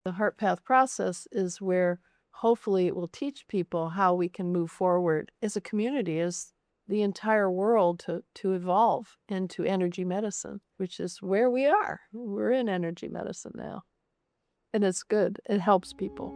The heart path process is where hopefully it will teach people how we can move forward as a community, as the entire world to evolve into energy medicine, which is where we are. We're in energy medicine now. And it's good. It helps people.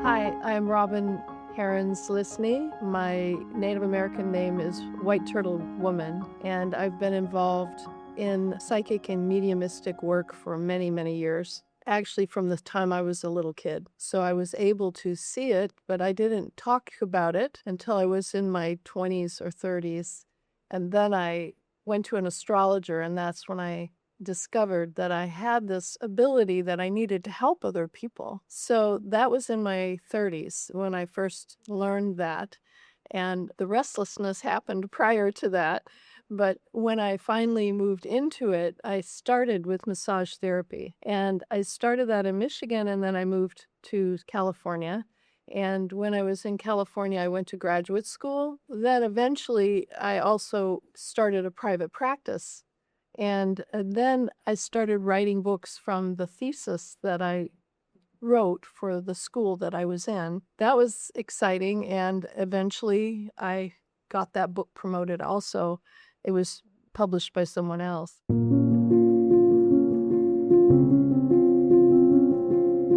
Hi, I'm Robin Herons Lisney. My Native American name is White Turtle Woman, and I've been involved in psychic and mediumistic work for many, many years. Actually, from the time I was a little kid. So I was able to see it, but I didn't talk about it until I was in my 20s or 30s. And then I went to an astrologer, and that's when I discovered that I had this ability that I needed to help other people. So that was in my 30s when I first learned that. And the restlessness happened prior to that. But when I finally moved into it, I started with massage therapy. And I started that in Michigan, and then I moved to California. And when I was in California, I went to graduate school. Then eventually, I also started a private practice. And then I started writing books from the thesis that I wrote for the school that I was in. That was exciting, and eventually I got that book promoted also. It was published by someone else.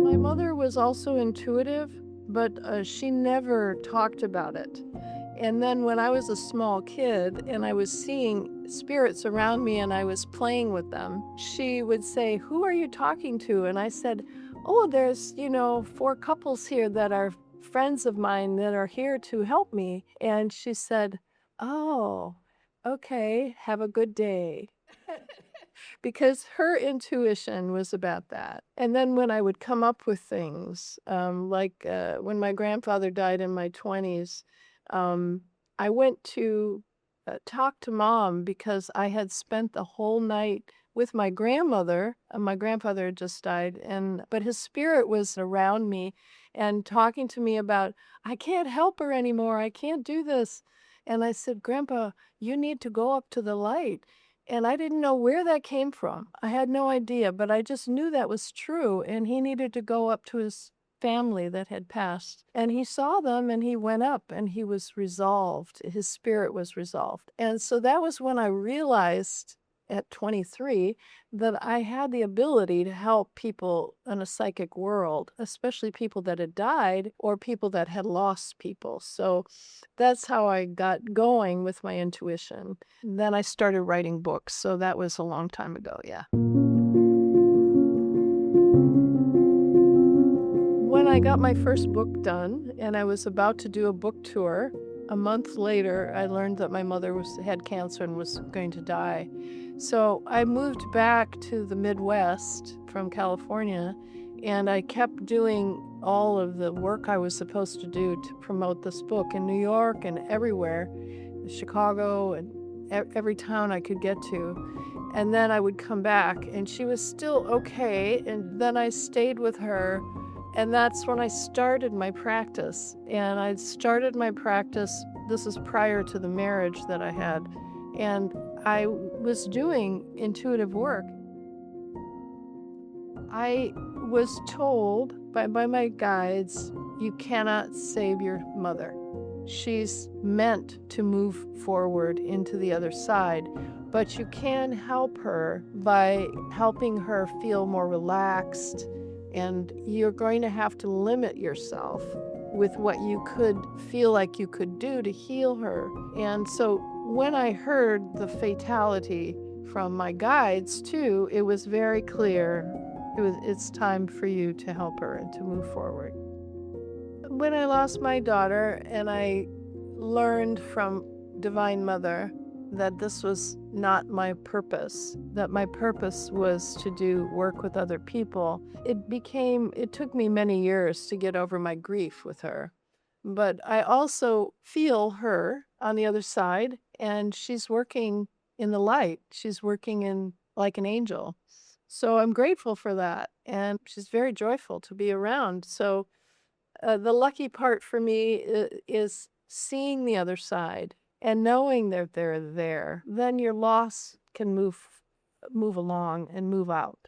My mother was also intuitive, but she never talked about it. And then when I was a small kid and I was seeing spirits around me and I was playing with them, she would say, "Who are you talking to?" And I said, "Oh, there's, 4 couples here that are friends of mine that are here to help me." And she said, "Oh, okay, have a good day." Because her intuition was about that. And then when I would come up with things, like when my grandfather died in my 20s, um, I went to talk to Mom because I had spent the whole night with my grandmother. My grandfather had just died, but his spirit was around me and talking to me about, "I can't help her anymore. I can't do this." And I said, "Grandpa, you need to go up to the light." And I didn't know where that came from. I had no idea, but I just knew that was true, and he needed to go up to his family that had passed. And he saw them, and he went up, and he was resolved. His spirit was resolved. And so that was when I realized at 23 that I had the ability to help people in a psychic world, especially people that had died or people that had lost people. So that's how I got going with my intuition. Then I started writing books, so that was a long time ago, yeah. When I got my first book done and I was about to do a book tour, a month later, I learned that my mother had cancer and was going to die. So I moved back to the Midwest from California, and I kept doing all of the work I was supposed to do to promote this book in New York and everywhere, Chicago and every town I could get to. And then I would come back, and she was still okay, and then I stayed with her. And that's when I started my practice. And I started my practice, this is prior to the marriage that I had. And I was doing intuitive work. I was told by my guides, you cannot save your mother. She's meant to move forward into the other side, but you can help her by helping her feel more relaxed. And you're going to have to limit yourself with what you could feel like you could do to heal her. And so when I heard the fatality from my guides too, it was very clear it's time for you to help her and to move forward. When I lost my daughter and I learned from Divine Mother that this was not my purpose, that my purpose was to do work with other people, it took me many years to get over my grief with her. But I also feel her on the other side, and she's working in the light. She's working in like an angel. So I'm grateful for that. And she's very joyful to be around. So the lucky part for me is seeing the other side and knowing that they're there. Then your loss can move along and move out.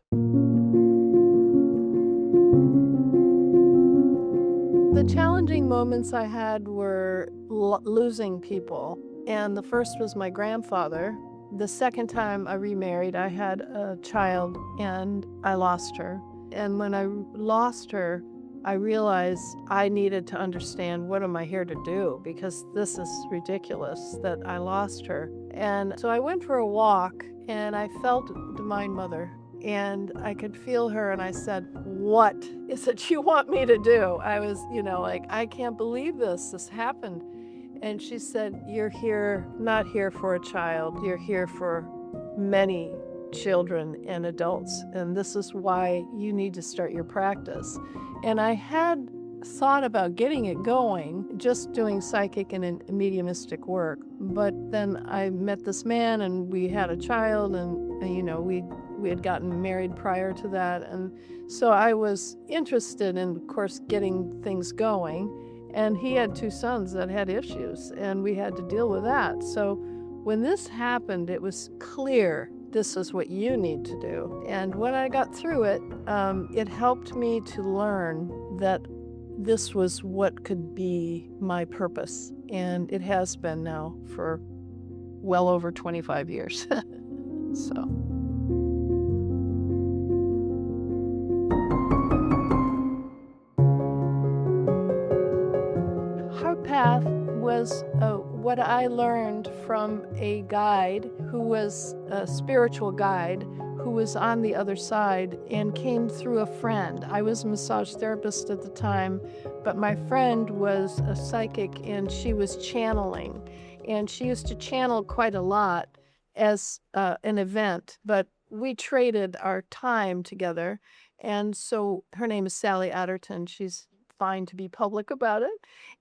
The challenging moments I had were losing people. And the first was my grandfather. The second time I remarried, I had a child and I lost her. And when I lost her, I realized I needed to understand, what am I here to do? Because this is ridiculous that I lost her. And so I went for a walk and I felt Divine Mother. And I could feel her, and I said, what is it you want me to do? I was, like, I can't believe this happened. And she said, you're here, not here for a child, you're here for many children and adults, and this is why you need to start your practice. And I had thought about getting it going, just doing psychic and mediumistic work. But then I met this man, and we had a child, and we had gotten married prior to that. And so I was interested in, of course, getting things going. And he had 2 sons that had issues, and we had to deal with that. So when this happened, it was clear, this is what you need to do. And when I got through it, it helped me to learn that this was what could be my purpose. And it has been now for well over 25 years. So. Heart Path was what I learned from a guide who was a spiritual guide who was on the other side and came through a friend. I was a massage therapist at the time, but my friend was a psychic and she was channeling. And she used to channel quite a lot as an event, but we traded our time together. And so her name is Sally Adderton. She's fine to be public about it.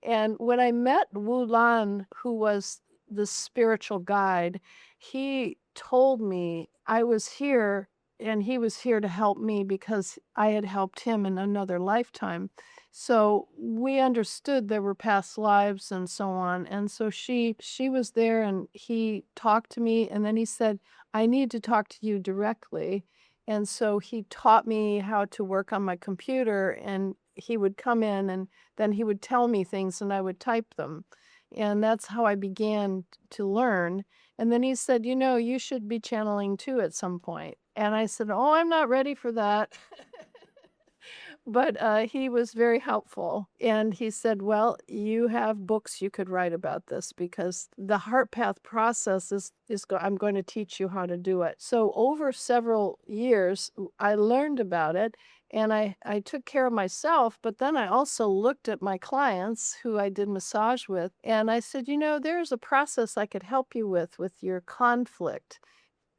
And when I met Wu Lan, who was the spiritual guide, he told me I was here and he was here to help me because I had helped him in another lifetime. So we understood there were past lives and so on. And so she was there and he talked to me, and then he said, I need to talk to you directly. And so he taught me how to work on my computer, and he would come in and then he would tell me things and I would type them. And that's how I began to learn. And then he said, you should be channeling too at some point. And I said, oh, I'm not ready for that. But he was very helpful. And he said, well, you have books you could write about this, because the heart path process I'm going to teach you how to do it. So over several years, I learned about it. And I took care of myself, but then I also looked at my clients who I did massage with, and I said, there's a process I could help you with your conflict.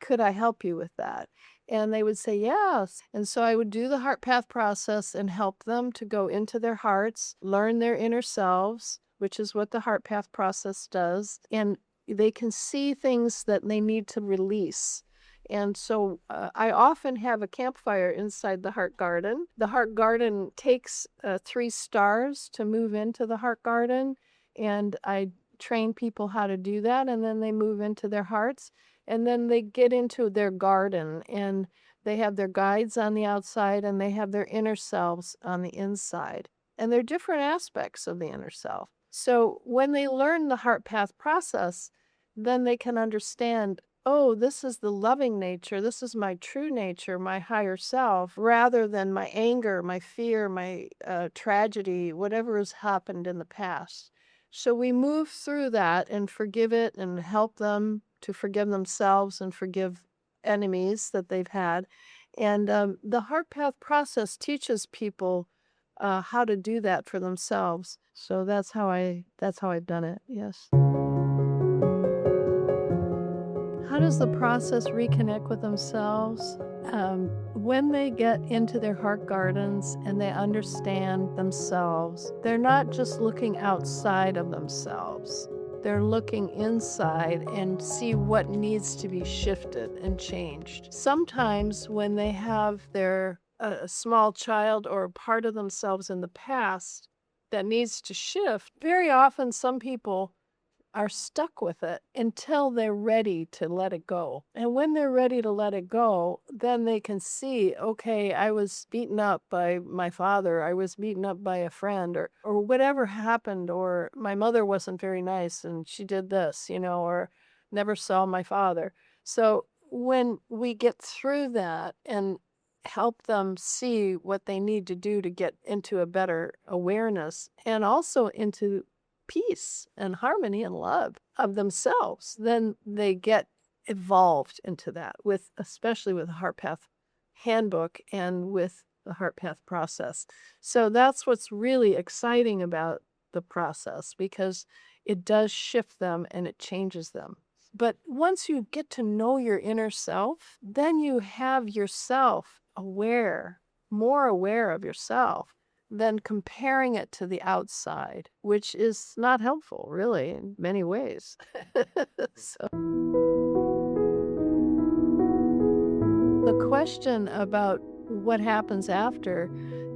Could I help you with that? And they would say yes. And so I would do the heart path process and help them to go into their hearts, learn their inner selves, which is what the heart path process does. And they can see things that they need to release. And so I often have a campfire inside the heart garden. The heart garden takes 3 stars to move into the heart garden. And I train people how to do that. And then they move into their hearts. And then they get into their garden, and they have their guides on the outside, and they have their inner selves on the inside. And they're different aspects of the inner self. So when they learn the heart path process, then they can understand, oh, this is the loving nature. This is my true nature, my higher self, rather than my anger, my fear, my tragedy, whatever has happened in the past. So we move through that and forgive it and help them to forgive themselves and forgive enemies that they've had. And the heart path process teaches people how to do that for themselves. So that's how I've done it. Yes. How does the process reconnect with themselves? When they get into their heart gardens and they understand themselves, they're not just looking outside of themselves. they're looking inside and see what needs to be shifted and changed. Sometimes when they have their a small child or a part of themselves in the past that needs to shift, very often some people are stuck with it until they're ready to let it go. And when they're ready to let it go, then they can see, okay, I was beaten up by my father, I was beaten up by a friend, or whatever happened, or my mother wasn't very nice and she did this, or never saw my father. So when we get through that and help them see what they need to do to get into a better awareness and also into peace and harmony and love of themselves, then they get evolved into that especially with the Heart Path handbook and with the Heart Path process. So that's what's really exciting about the process, because it does shift them and it changes them. But once you get to know your inner self, then you have yourself more aware of yourself than comparing it to the outside, which is not helpful, really, in many ways. So the question about what happens after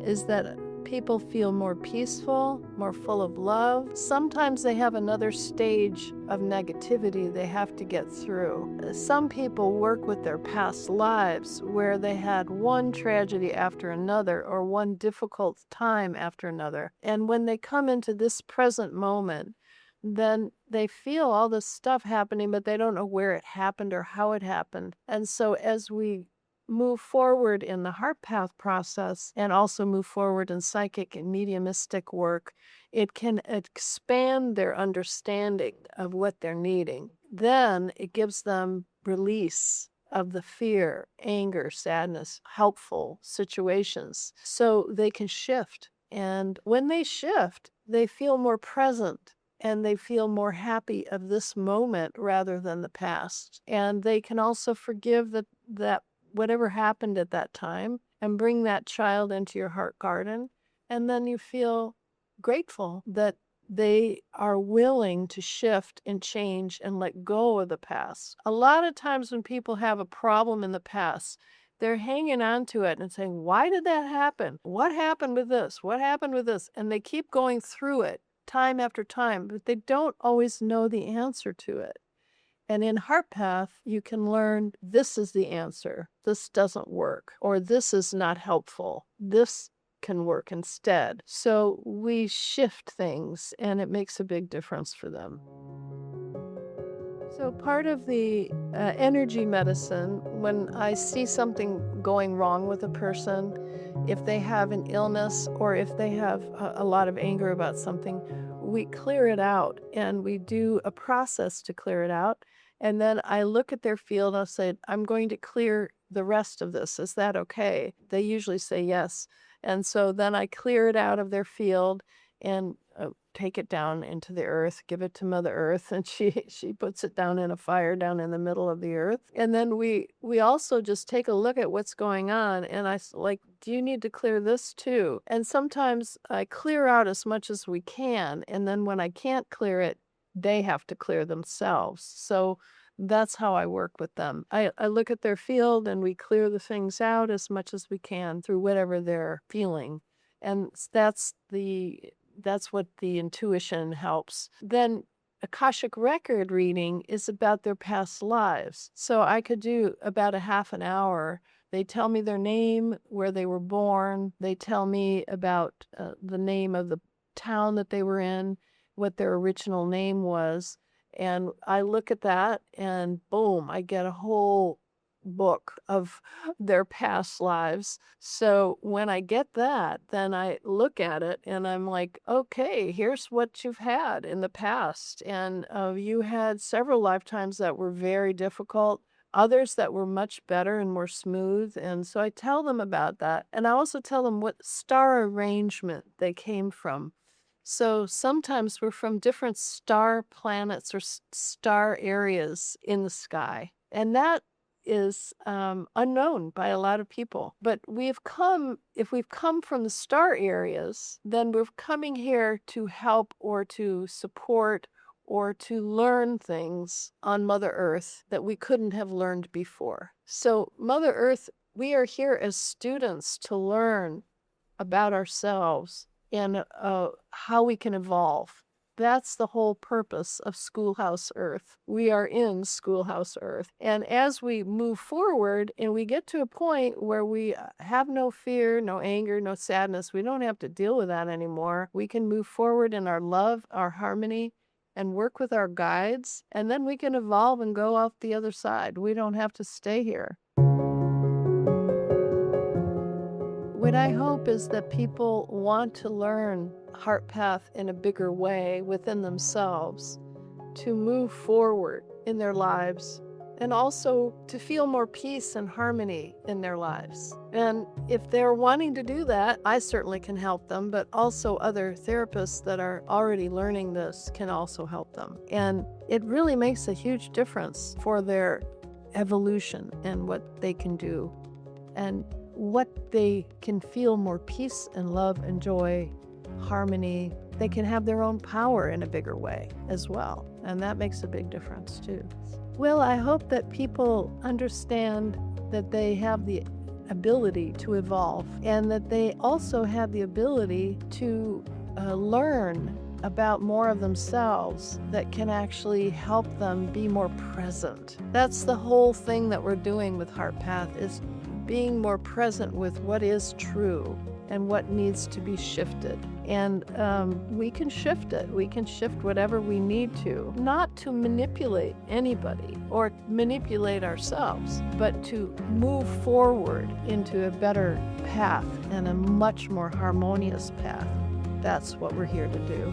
is that people feel more peaceful, more full of love. Sometimes they have another stage of negativity they have to get through. Some people work with their past lives where they had one tragedy after another or one difficult time after another. And when they come into this present moment, then they feel all this stuff happening, but they don't know where it happened or how it happened. And so as we move forward in the Heart Path process and also move forward in psychic and mediumistic work, it can expand their understanding of what they're needing. Then it gives them release of the fear, anger, sadness, helpful situations, so they can shift. And when they shift, they feel more present and they feel more happy of this moment rather than the past. And they can also forgive that whatever happened at that time and bring that child into your heart garden. And then you feel grateful that they are willing to shift and change and let go of the past. A lot of times when people have a problem in the past, they're hanging on to it and saying, why did that happen? What happened with this? What happened with this? And they keep going through it time after time, but they don't always know the answer to it. And in Heart Path, you can learn this is the answer. This doesn't work, or this is not helpful. This can work instead. So we shift things, and it makes a big difference for them. So part of the energy medicine, when I see something going wrong with a person, if they have an illness or if they have a lot of anger about something, we clear it out and we do a process to clear it out. And then I look at their field, I'll say, I'm going to clear the rest of this. Is that okay? They usually say yes. And so then I clear it out of their field and take it down into the earth, give it to Mother Earth, and she puts it down in a fire down in the middle of the earth. And then we also just take a look at what's going on, and do you need to clear this too? And sometimes I clear out as much as we can, and then when I can't clear it, they have to clear themselves. So that's how I work with them. I look at their field and we clear the things out as much as we can through whatever they're feeling. And that's what the intuition helps. Then Akashic record reading is about their past lives. So I could do about a half an hour. They tell me their name, where they were born. They tell me about the name of the town that they were in, what their original name was. And I look at that and boom, I get a whole book of their past lives. So when I get that, then I look at it and I'm like, okay, here's what you've had in the past. And you had several lifetimes that were very difficult, others that were much better and more smooth. And so I tell them about that. And I also tell them what star arrangement they came from. So sometimes we're from different star planets or star areas in the sky. And that is unknown by a lot of people. But if we've come from the star areas, then we're coming here to help or to support or to learn things on Mother Earth that we couldn't have learned before. So, Mother Earth, we are here as students to learn about ourselves and how we can evolve. That's the whole purpose of Schoolhouse Earth. We are in Schoolhouse Earth. And as we move forward and we get to a point where we have no fear, no anger, no sadness, we don't have to deal with that anymore. We can move forward in our love, our harmony, and work with our guides. And then we can evolve and go out the other side. We don't have to stay here. What I hope is that people want to learn Heart Path in a bigger way within themselves, to move forward in their lives, and also to feel more peace and harmony in their lives. And if they're wanting to do that, I certainly can help them, but also other therapists that are already learning this can also help them. And it really makes a huge difference for their evolution and what they can do, and what they can feel more peace and love and joy, harmony. They can have their own power in a bigger way as well. And that makes a big difference too. Well, I hope that people understand that they have the ability to evolve, and that they also have the ability to learn about more of themselves that can actually help them be more present. That's the whole thing that we're doing with Heart Path, is being more present with what is true and what needs to be shifted. And we can shift it. We can shift whatever we need to, not to manipulate anybody or manipulate ourselves, but to move forward into a better path and a much more harmonious path. That's what we're here to do.